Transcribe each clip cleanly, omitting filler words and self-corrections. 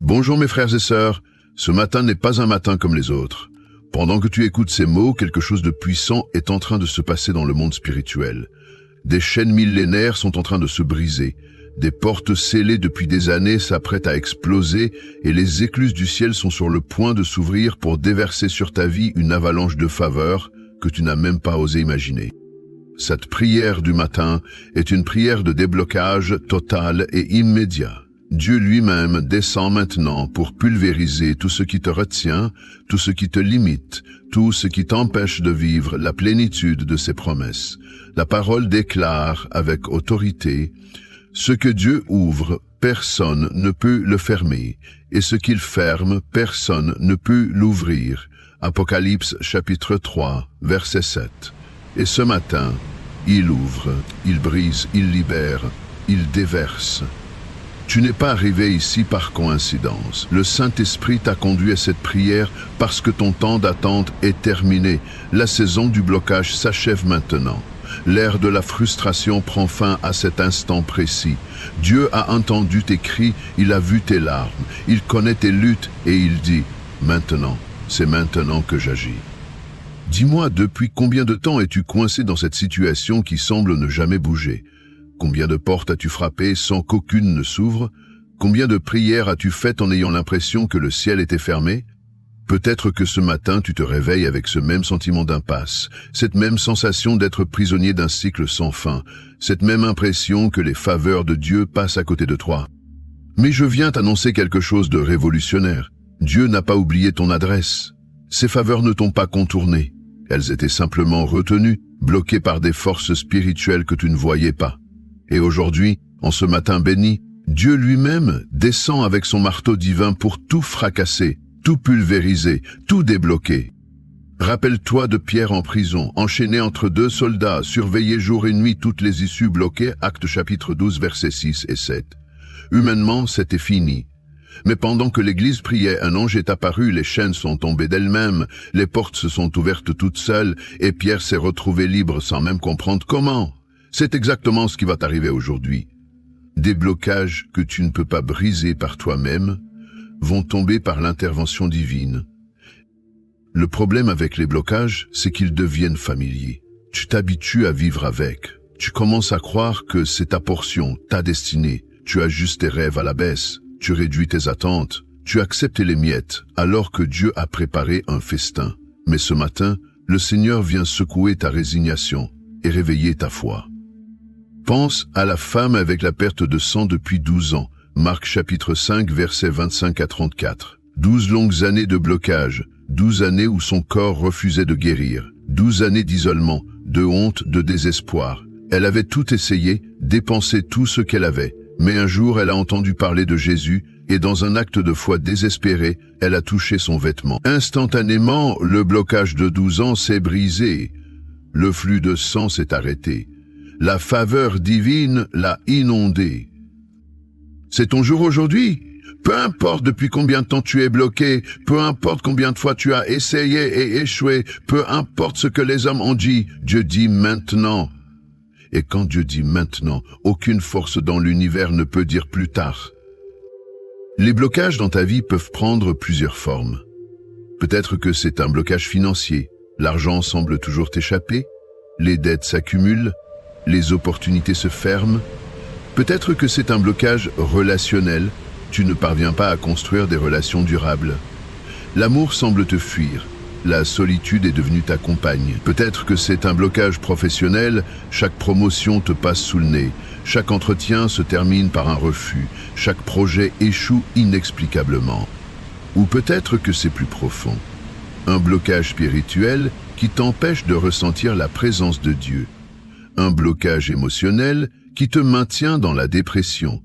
Bonjour mes frères et sœurs, ce matin n'est pas un matin comme les autres. Pendant que tu écoutes ces mots, quelque chose de puissant est en train de se passer dans le monde spirituel. Des chaînes millénaires sont en train de se briser. Des portes scellées depuis des années s'apprêtent à exploser et les écluses du ciel sont sur le point de s'ouvrir pour déverser sur ta vie une avalanche de faveurs que tu n'as même pas osé imaginer. Cette prière du matin est une prière de déblocage total et immédiat. Dieu lui-même descend maintenant pour pulvériser tout ce qui te retient, tout ce qui te limite, tout ce qui t'empêche de vivre la plénitude de ses promesses. La parole déclare avec autorité: ce que Dieu ouvre, personne ne peut le fermer, et ce qu'il ferme, personne ne peut l'ouvrir. Apocalypse chapitre 3, verset 7. Et ce matin, il ouvre, il brise, il libère, il déverse. Tu n'es pas arrivé ici par coïncidence. Le Saint-Esprit t'a conduit à cette prière parce que ton temps d'attente est terminé. La saison du blocage s'achève maintenant. L'ère de la frustration prend fin à cet instant précis. Dieu a entendu tes cris, il a vu tes larmes, il connaît tes luttes et il dit: maintenant, c'est maintenant que j'agis. Dis-moi, depuis combien de temps es-tu coincé dans cette situation qui semble ne jamais bouger? Combien de portes as-tu frappées sans qu'aucune ne s'ouvre? Combien de prières as-tu faites en ayant l'impression que le ciel était fermé? Peut-être que ce matin tu te réveilles avec ce même sentiment d'impasse, cette même sensation d'être prisonnier d'un cycle sans fin, cette même impression que les faveurs de Dieu passent à côté de toi. Mais je viens t'annoncer quelque chose de révolutionnaire. Dieu n'a pas oublié ton adresse. Ces faveurs ne t'ont pas contourné. Elles étaient simplement retenues, bloquées par des forces spirituelles que tu ne voyais pas. Et aujourd'hui, en ce matin béni, Dieu lui-même descend avec son marteau divin pour tout fracasser, tout pulvériser, tout débloquer. Rappelle-toi de Pierre en prison, enchaîné entre deux soldats, surveillé jour et nuit, toutes les issues bloquées, Actes chapitre 12, versets 6 et 7. Humainement, c'était fini. Mais pendant que l'Église priait, un ange est apparu, les chaînes sont tombées d'elles-mêmes, les portes se sont ouvertes toutes seules, et Pierre s'est retrouvé libre sans même comprendre comment. C'est exactement ce qui va t'arriver aujourd'hui. Des blocages que tu ne peux pas briser par toi-même vont tomber par l'intervention divine. Le problème avec les blocages, c'est qu'ils deviennent familiers. Tu t'habitues à vivre avec. Tu commences à croire que c'est ta portion, ta destinée. Tu ajustes tes rêves à la baisse. Tu réduis tes attentes. Tu acceptes les miettes, alors que Dieu a préparé un festin. Mais ce matin, le Seigneur vient secouer ta résignation et réveiller ta foi. Pense à la femme avec la perte de sang depuis 12 ans. Marc chapitre 5, versets 25 à 34. 12 longues années de blocage, 12 années où son corps refusait de guérir, 12 années d'isolement, de honte, de désespoir. Elle avait tout essayé, dépensé tout ce qu'elle avait, mais un jour elle a entendu parler de Jésus et dans un acte de foi désespéré, elle a touché son vêtement. Instantanément, le blocage de 12 ans s'est brisé. Le flux de sang s'est arrêté. La faveur divine l'a inondé. C'est ton jour aujourd'hui. Peu importe depuis combien de temps tu es bloqué, peu importe combien de fois tu as essayé et échoué, peu importe ce que les hommes ont dit, Dieu dit maintenant. Et quand Dieu dit maintenant, aucune force dans l'univers ne peut dire plus tard. Les blocages dans ta vie peuvent prendre plusieurs formes. Peut-être que c'est un blocage financier. L'argent semble toujours t'échapper, les dettes s'accumulent, les opportunités se ferment. Peut-être que c'est un blocage relationnel, tu ne parviens pas à construire des relations durables. L'amour semble te fuir, la solitude est devenue ta compagne. Peut-être que c'est un blocage professionnel, chaque promotion te passe sous le nez, chaque entretien se termine par un refus, chaque projet échoue inexplicablement. Ou peut-être que c'est plus profond, un blocage spirituel qui t'empêche de ressentir la présence de Dieu. Un blocage émotionnel qui te maintient dans la dépression.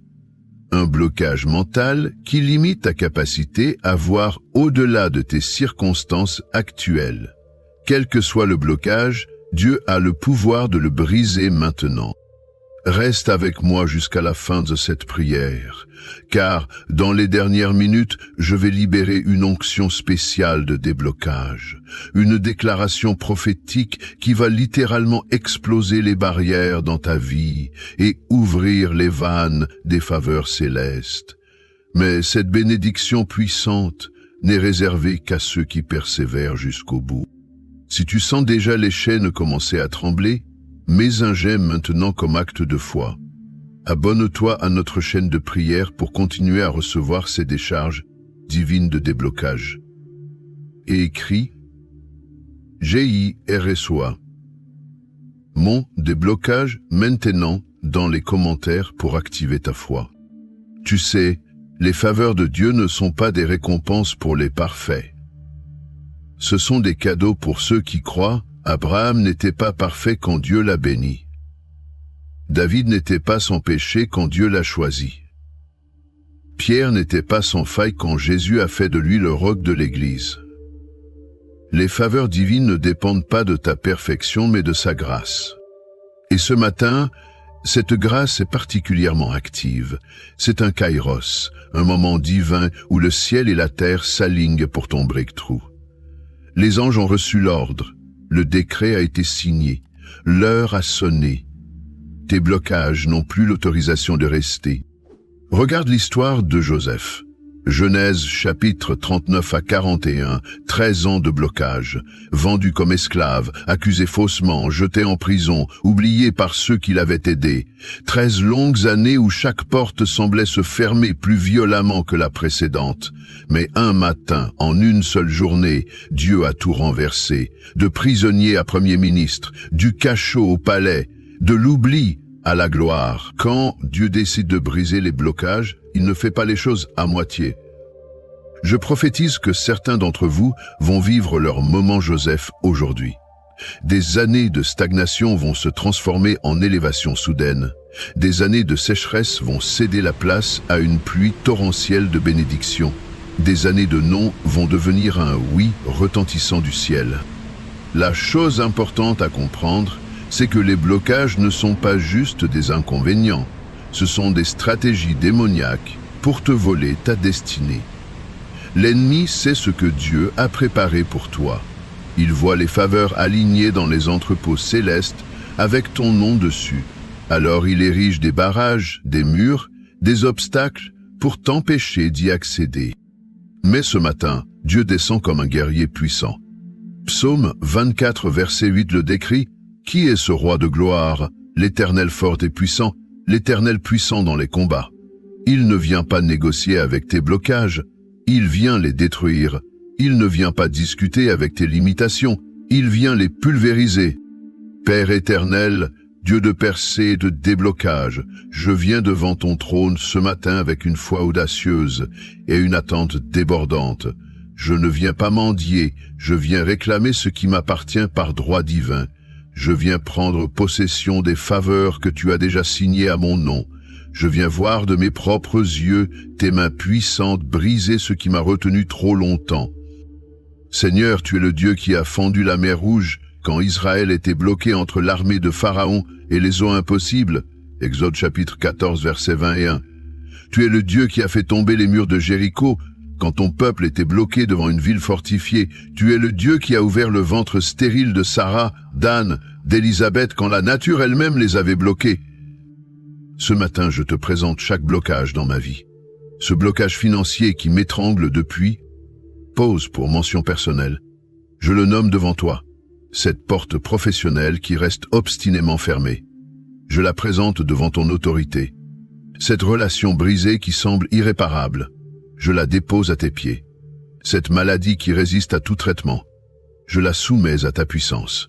Un blocage mental qui limite ta capacité à voir au-delà de tes circonstances actuelles. Quel que soit le blocage, Dieu a le pouvoir de le briser maintenant. Reste avec moi jusqu'à la fin de cette prière, car dans les dernières minutes, je vais libérer une onction spéciale de déblocage, une déclaration prophétique qui va littéralement exploser les barrières dans ta vie et ouvrir les vannes des faveurs célestes. Mais cette bénédiction puissante n'est réservée qu'à ceux qui persévèrent jusqu'au bout. Si tu sens déjà les chaînes commencer à trembler, mets un j'aime maintenant comme acte de foi. Abonne-toi à notre chaîne de prière pour continuer à recevoir ces décharges divines de déblocage. Et écris GIRSOA. Mon déblocage maintenant dans les commentaires pour activer ta foi. Tu sais, les faveurs de Dieu ne sont pas des récompenses pour les parfaits. Ce sont des cadeaux pour ceux qui croient. Abraham n'était pas parfait quand Dieu l'a béni. David n'était pas sans péché quand Dieu l'a choisi. Pierre n'était pas sans faille quand Jésus a fait de lui le roc de l'Église. Les faveurs divines ne dépendent pas de ta perfection, mais de sa grâce. Et ce matin, cette grâce est particulièrement active. C'est un kairos, un moment divin où le ciel et la terre s'alignent pour ton breakthrough. Les anges ont reçu l'ordre, le décret a été signé, l'heure a sonné. Tes blocages n'ont plus l'autorisation de rester. Regarde l'histoire de Joseph. Genèse chapitre 39 à 41, 13 ans de blocage, vendu comme esclave, accusé faussement, jeté en prison, oublié par ceux qui l'avaient aidé. 13 longues années où chaque porte semblait se fermer plus violemment que la précédente. Mais un matin, en une seule journée, Dieu a tout renversé. De prisonnier à premier ministre, du cachot au palais, de l'oubli à la gloire. Quand Dieu décide de briser les blocages, il ne fait pas les choses à moitié. Je prophétise que certains d'entre vous vont vivre leur moment Joseph aujourd'hui. Des années de stagnation vont se transformer en élévation soudaine. Des années de sécheresse vont céder la place à une pluie torrentielle de bénédictions. Des années de non vont devenir un oui retentissant du ciel. La chose importante à comprendre, c'est que les blocages ne sont pas juste des inconvénients. Ce sont des stratégies démoniaques pour te voler ta destinée. L'ennemi sait ce que Dieu a préparé pour toi. Il voit les faveurs alignées dans les entrepôts célestes avec ton nom dessus. Alors il érige des barrages, des murs, des obstacles pour t'empêcher d'y accéder. Mais ce matin, Dieu descend comme un guerrier puissant. Psaume 24, verset 8 le décrit. Qui est ce roi de gloire, l'Éternel fort et puissant, l'Éternel puissant dans les combats? Il ne vient pas négocier avec tes blocages, il vient les détruire. Il ne vient pas discuter avec tes limitations, il vient les pulvériser. Père éternel, Dieu de percée et de déblocage, je viens devant ton trône ce matin avec une foi audacieuse et une attente débordante. Je ne viens pas mendier, je viens réclamer ce qui m'appartient par droit divin. Je viens prendre possession des faveurs que tu as déjà signées à mon nom. Je viens voir de mes propres yeux tes mains puissantes briser ce qui m'a retenu trop longtemps. Seigneur, tu es le Dieu qui a fendu la mer Rouge quand Israël était bloqué entre l'armée de Pharaon et les eaux impossibles. Exode chapitre 14, versets 20 et 1. Tu es le Dieu qui a fait tomber les murs de Jéricho quand ton peuple était bloqué devant une ville fortifiée. Tu es le Dieu qui a ouvert le ventre stérile de Sarah, d'Anne, d'Élisabeth quand la nature elle-même les avait bloqués. Ce matin, je te présente chaque blocage dans ma vie. Ce blocage financier qui m'étrangle depuis, pose pour mention personnelle. Je le nomme devant toi. Cette porte professionnelle qui reste obstinément fermée. Je la présente devant ton autorité. Cette relation brisée qui semble irréparable. Je la dépose à tes pieds. Cette maladie qui résiste à tout traitement. Je la soumets à ta puissance.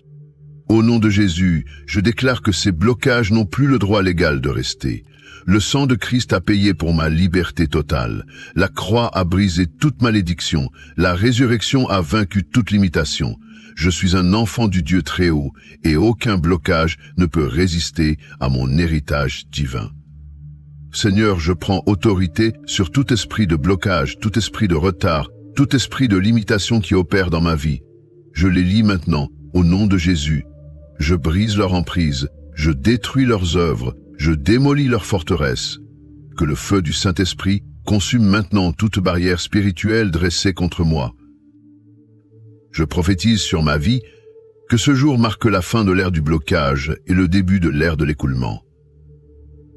Au nom de Jésus, je déclare que ces blocages n'ont plus le droit légal de rester. Le sang de Christ a payé pour ma liberté totale. La croix a brisé toute malédiction. La résurrection a vaincu toute limitation. Je suis un enfant du Dieu très haut et aucun blocage ne peut résister à mon héritage divin. Seigneur, je prends autorité sur tout esprit de blocage, tout esprit de retard, tout esprit de limitation qui opère dans ma vie. Je les lie maintenant au nom de Jésus. Je brise leur emprise, je détruis leurs œuvres, je démolis leurs forteresses. Que le feu du Saint-Esprit consume maintenant toute barrière spirituelle dressée contre moi. Je prophétise sur ma vie que ce jour marque la fin de l'ère du blocage et le début de l'ère de l'écoulement.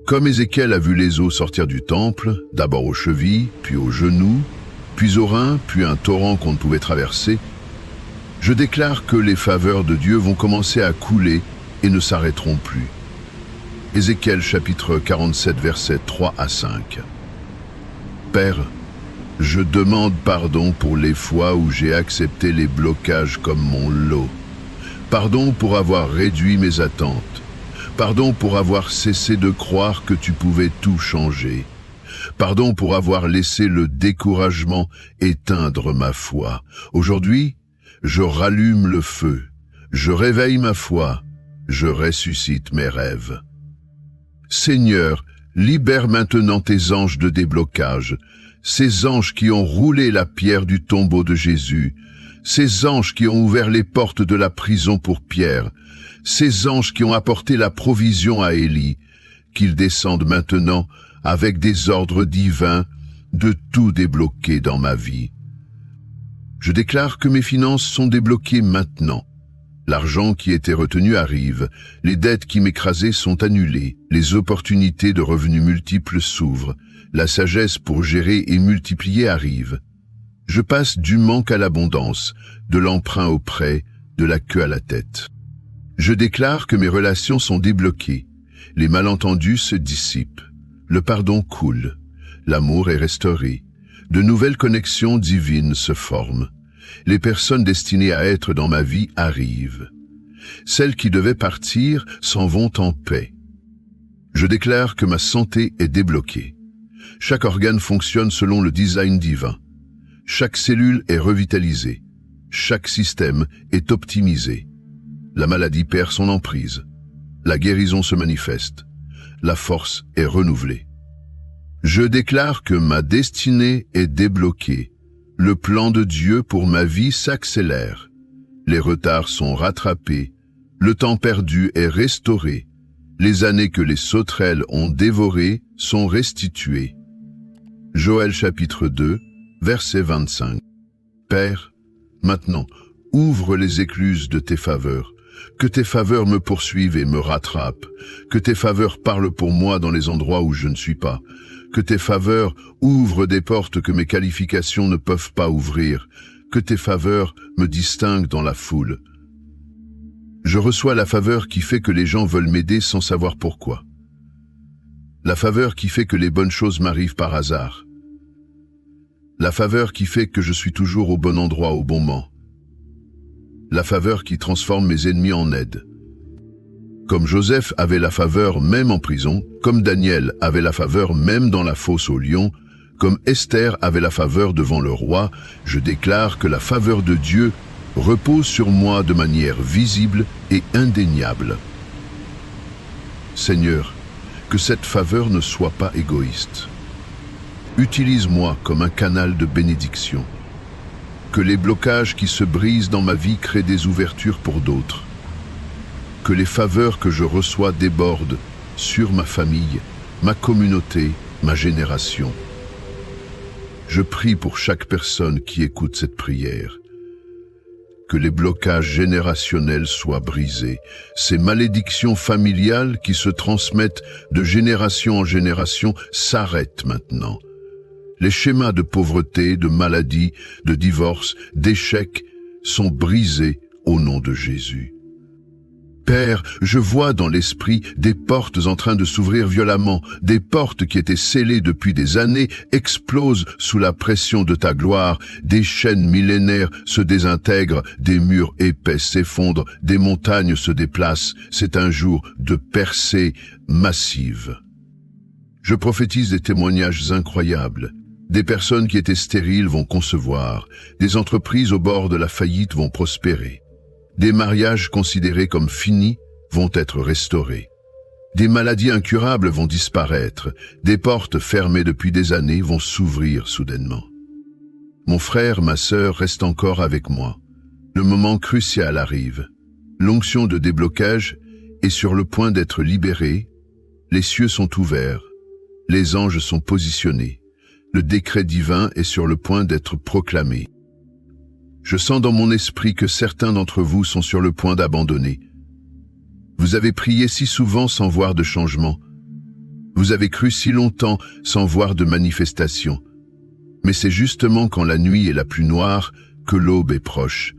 Comme Ézéchiel a vu les eaux sortir du temple, d'abord aux chevilles, puis aux genoux, puis aux reins, puis un torrent qu'on ne pouvait traverser, je déclare que les faveurs de Dieu vont commencer à couler et ne s'arrêteront plus. Ézéchiel chapitre 47, versets 3 à 5. Père, je demande pardon pour les fois où j'ai accepté les blocages comme mon lot. Pardon pour avoir réduit mes attentes. Pardon pour avoir cessé de croire que tu pouvais tout changer. Pardon pour avoir laissé le découragement éteindre ma foi. Aujourd'hui, je rallume le feu. Je réveille ma foi. Je ressuscite mes rêves. Seigneur, libère maintenant tes anges de déblocage, ces anges qui ont roulé la pierre du tombeau de Jésus, ces anges qui ont ouvert les portes de la prison pour Pierre, ces anges qui ont apporté la provision à Élie, qu'ils descendent maintenant avec des ordres divins de tout débloquer dans ma vie. Je déclare que mes finances sont débloquées maintenant. L'argent qui était retenu arrive, les dettes qui m'écrasaient sont annulées, les opportunités de revenus multiples s'ouvrent, la sagesse pour gérer et multiplier arrive. Je passe du manque à l'abondance, de l'emprunt au prêt, de la queue à la tête. Je déclare que mes relations sont débloquées, les malentendus se dissipent, le pardon coule, l'amour est restauré, de nouvelles connexions divines se forment. Les personnes destinées à être dans ma vie arrivent. Celles qui devaient partir s'en vont en paix. Je déclare que ma santé est débloquée. Chaque organe fonctionne selon le design divin. Chaque cellule est revitalisée. Chaque système est optimisé. La maladie perd son emprise. La guérison se manifeste. La force est renouvelée. Je déclare que ma destinée est débloquée. Le plan de Dieu pour ma vie s'accélère. Les retards sont rattrapés. Le temps perdu est restauré. Les années que les sauterelles ont dévorées sont restituées. Joël chapitre 2, verset 25. Père, maintenant, ouvre les écluses de tes faveurs. Que tes faveurs me poursuivent et me rattrapent. Que tes faveurs parlent pour moi dans les endroits où je ne suis pas. Que tes faveurs ouvrent des portes que mes qualifications ne peuvent pas ouvrir. Que tes faveurs me distinguent dans la foule. Je reçois la faveur qui fait que les gens veulent m'aider sans savoir pourquoi. La faveur qui fait que les bonnes choses m'arrivent par hasard. La faveur qui fait que je suis toujours au bon endroit au bon moment. La faveur qui transforme mes ennemis en aide. Comme Joseph avait la faveur même en prison, comme Daniel avait la faveur même dans la fosse aux lions, comme Esther avait la faveur devant le roi, je déclare que la faveur de Dieu repose sur moi de manière visible et indéniable. Seigneur, que cette faveur ne soit pas égoïste. Utilise-moi comme un canal de bénédiction. Que les blocages qui se brisent dans ma vie créent des ouvertures pour d'autres. Que les faveurs que je reçois débordent sur ma famille, ma communauté, ma génération. Je prie pour chaque personne qui écoute cette prière. Que les blocages générationnels soient brisés. Ces malédictions familiales qui se transmettent de génération en génération s'arrêtent maintenant. Les schémas de pauvreté, de maladie, de divorce, d'échec sont brisés au nom de Jésus. Père, je vois dans l'esprit des portes en train de s'ouvrir violemment, des portes qui étaient scellées depuis des années explosent sous la pression de ta gloire, des chaînes millénaires se désintègrent, des murs épais s'effondrent, des montagnes se déplacent. C'est un jour de percée massive. Je prophétise des témoignages incroyables. Des personnes qui étaient stériles vont concevoir, des entreprises au bord de la faillite vont prospérer. Des mariages considérés comme finis vont être restaurés. Des maladies incurables vont disparaître. Des portes fermées depuis des années vont s'ouvrir soudainement. Mon frère, ma sœur restent encore avec moi. Le moment crucial arrive. L'onction de déblocage est sur le point d'être libérée. Les cieux sont ouverts. Les anges sont positionnés. Le décret divin est sur le point d'être proclamé. Je sens dans mon esprit que certains d'entre vous sont sur le point d'abandonner. Vous avez prié si souvent sans voir de changement. Vous avez cru si longtemps sans voir de manifestation. Mais c'est justement quand la nuit est la plus noire que l'aube est proche.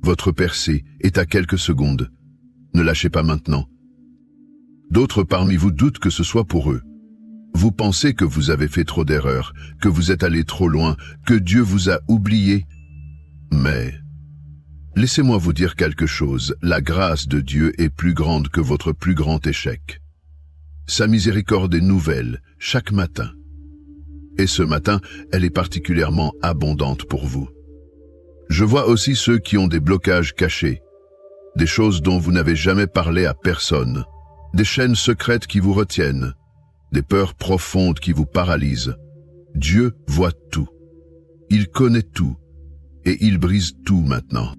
Votre percée est à quelques secondes. Ne lâchez pas maintenant. D'autres parmi vous doutent que ce soit pour eux. Vous pensez que vous avez fait trop d'erreurs, que vous êtes allé trop loin, que Dieu vous a oublié. Mais laissez-moi vous dire quelque chose. La grâce de Dieu est plus grande que votre plus grand échec. Sa miséricorde est nouvelle chaque matin. Et ce matin, elle est particulièrement abondante pour vous. Je vois aussi ceux qui ont des blocages cachés, des choses dont vous n'avez jamais parlé à personne, des chaînes secrètes qui vous retiennent, des peurs profondes qui vous paralysent. Dieu voit tout. Il connaît tout. Et il brise tout maintenant.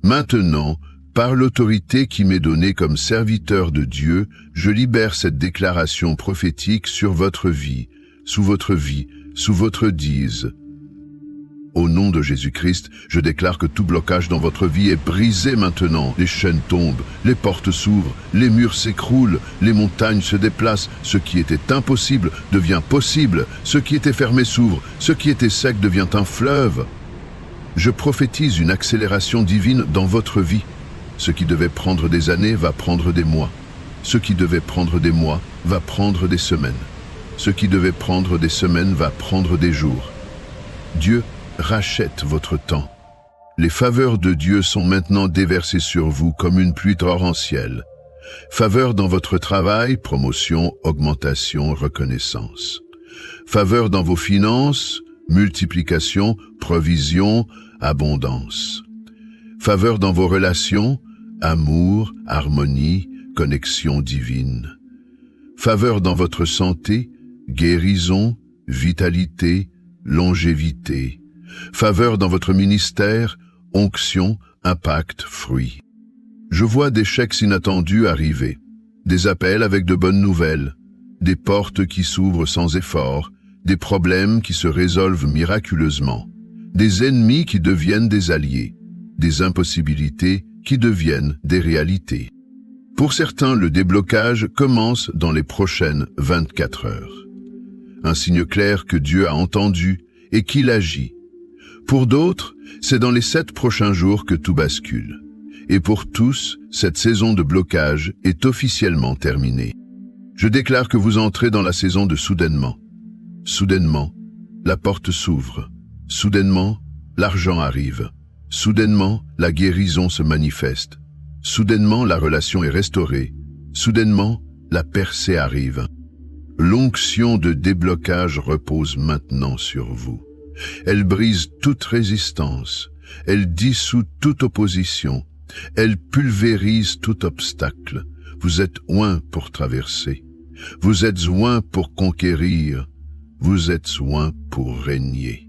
Maintenant, par l'autorité qui m'est donnée comme serviteur de Dieu, je libère cette déclaration prophétique sur votre vie, sous votre dise. Au nom de Jésus-Christ, je déclare que tout blocage dans votre vie est brisé maintenant. Les chaînes tombent, les portes s'ouvrent, les murs s'écroulent, les montagnes se déplacent. Ce qui était impossible devient possible. Ce qui était fermé s'ouvre. Ce qui était sec devient un fleuve. Je prophétise une accélération divine dans votre vie. Ce qui devait prendre des années va prendre des mois. Ce qui devait prendre des mois va prendre des semaines. Ce qui devait prendre des semaines va prendre des jours. Dieu rachète votre temps. Les faveurs de Dieu sont maintenant déversées sur vous comme une pluie torrentielle. Faveur dans votre travail, promotion, augmentation, reconnaissance. Faveur dans vos finances, multiplication, provision, abondance. Faveur dans vos relations, amour, harmonie, connexion divine. Faveur dans votre santé, guérison, vitalité, longévité. Faveur dans votre ministère, onction, impact, fruit. Je vois des chèques inattendus arriver, des appels avec de bonnes nouvelles, des portes qui s'ouvrent sans effort, des problèmes qui se résolvent miraculeusement, des ennemis qui deviennent des alliés, des impossibilités qui deviennent des réalités. Pour certains, le déblocage commence dans les prochaines 24 heures. Un signe clair que Dieu a entendu et qu'il agit. Pour d'autres, c'est dans les 7 prochains jours que tout bascule. Et pour tous, cette saison de blocage est officiellement terminée. Je déclare que vous entrez dans la saison de soudainement. Soudainement, la porte s'ouvre. Soudainement, l'argent arrive. Soudainement, la guérison se manifeste. Soudainement, la relation est restaurée. Soudainement, la percée arrive. L'onction de déblocage repose maintenant sur vous. Elle brise toute résistance. Elle dissout toute opposition. Elle pulvérise tout obstacle. Vous êtes oint pour traverser. Vous êtes oint pour conquérir. Vous êtes oint pour régner.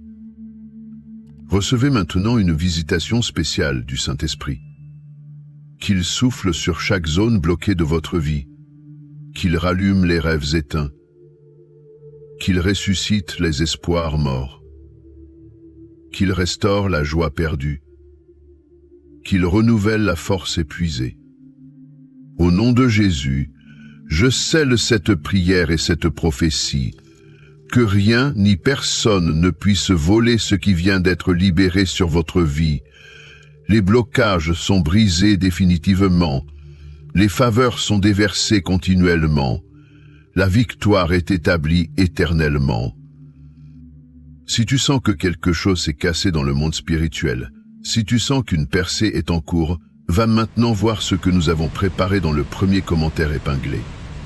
Recevez maintenant une visitation spéciale du Saint-Esprit. Qu'il souffle sur chaque zone bloquée de votre vie. Qu'il rallume les rêves éteints. Qu'il ressuscite les espoirs morts. Qu'il restaure la joie perdue. Qu'il renouvelle la force épuisée. Au nom de Jésus, je scelle cette prière et cette prophétie, que rien ni personne ne puisse voler ce qui vient d'être libéré sur votre vie. Les blocages sont brisés définitivement. Les faveurs sont déversées continuellement. La victoire est établie éternellement. Si tu sens que quelque chose s'est cassé dans le monde spirituel, si tu sens qu'une percée est en cours, va maintenant voir ce que nous avons préparé dans le premier commentaire épinglé.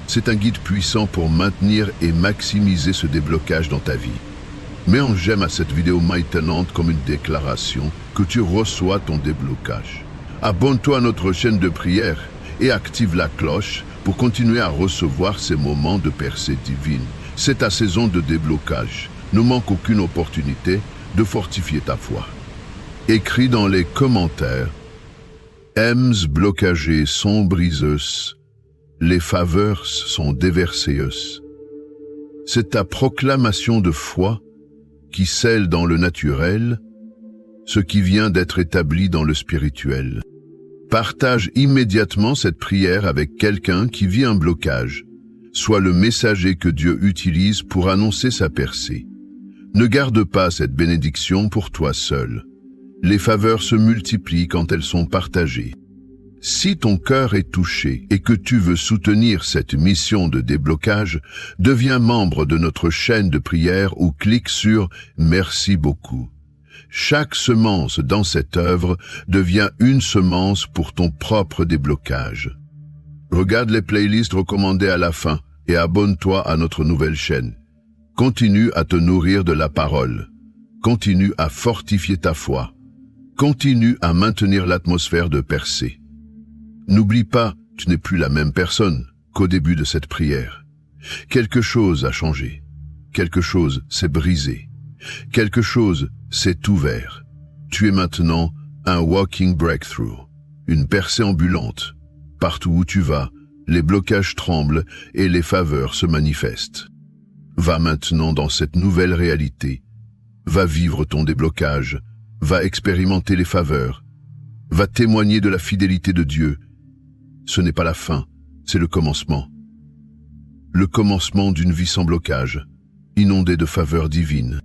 C'est un guide puissant pour maintenir et maximiser ce déblocage dans ta vie. Mets un j'aime à cette vidéo maintenant comme une déclaration que tu reçois ton déblocage. Abonne-toi à notre chaîne de prière et active la cloche pour continuer à recevoir ces moments de percée divine. C'est ta saison de déblocage. Ne manque aucune opportunité de fortifier ta foi. Écris dans les commentaires « Ems blocagés sont briseuses, les faveurs sont déverseuses ». C'est ta proclamation de foi qui scelle dans le naturel ce qui vient d'être établi dans le spirituel. Partage immédiatement cette prière avec quelqu'un qui vit un blocage. sois le messager que Dieu utilise pour annoncer sa percée. Ne garde pas cette bénédiction pour toi seul. Les faveurs se multiplient quand elles sont partagées. Si ton cœur est touché et que tu veux soutenir cette mission de déblocage, deviens membre de notre chaîne de prière ou clique sur « Merci beaucoup ». Chaque semence dans cette œuvre devient une semence pour ton propre déblocage. Regarde les playlists recommandées à la fin et abonne-toi à notre nouvelle chaîne. Continue à te nourrir de la parole. Continue à fortifier ta foi. Continue à maintenir l'atmosphère de percée. N'oublie pas, tu n'es plus la même personne qu'au début de cette prière. Quelque chose a changé. Quelque chose s'est brisé. Quelque chose s'est ouvert. Tu es maintenant un walking breakthrough, une percée ambulante. Partout où tu vas, les blocages tremblent et les faveurs se manifestent. Va maintenant dans cette nouvelle réalité. Va vivre ton déblocage. Va expérimenter les faveurs. Va témoigner de la fidélité de Dieu. Ce n'est pas la fin, c'est le commencement. Le commencement d'une vie sans blocage, inondée de faveurs divines.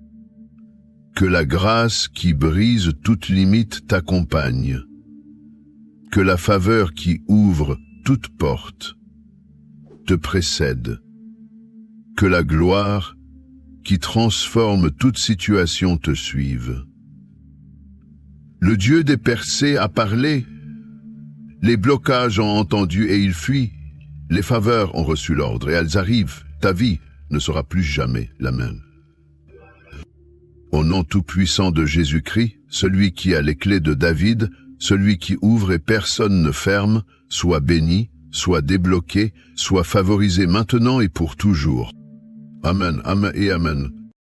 Que la grâce qui brise toute limite t'accompagne. Que la faveur qui ouvre toute porte te précède. Que la gloire qui transforme toute situation te suive. Le Dieu des percées a parlé. Les blocages ont entendu et ils fuient. Les faveurs ont reçu l'ordre et elles arrivent. Ta vie ne sera plus jamais la même. Au nom tout-puissant de Jésus-Christ, celui qui a les clés de David, celui qui ouvre et personne ne ferme, soit béni, soit débloqué, soit favorisé maintenant et pour toujours. Amen, amen et amen.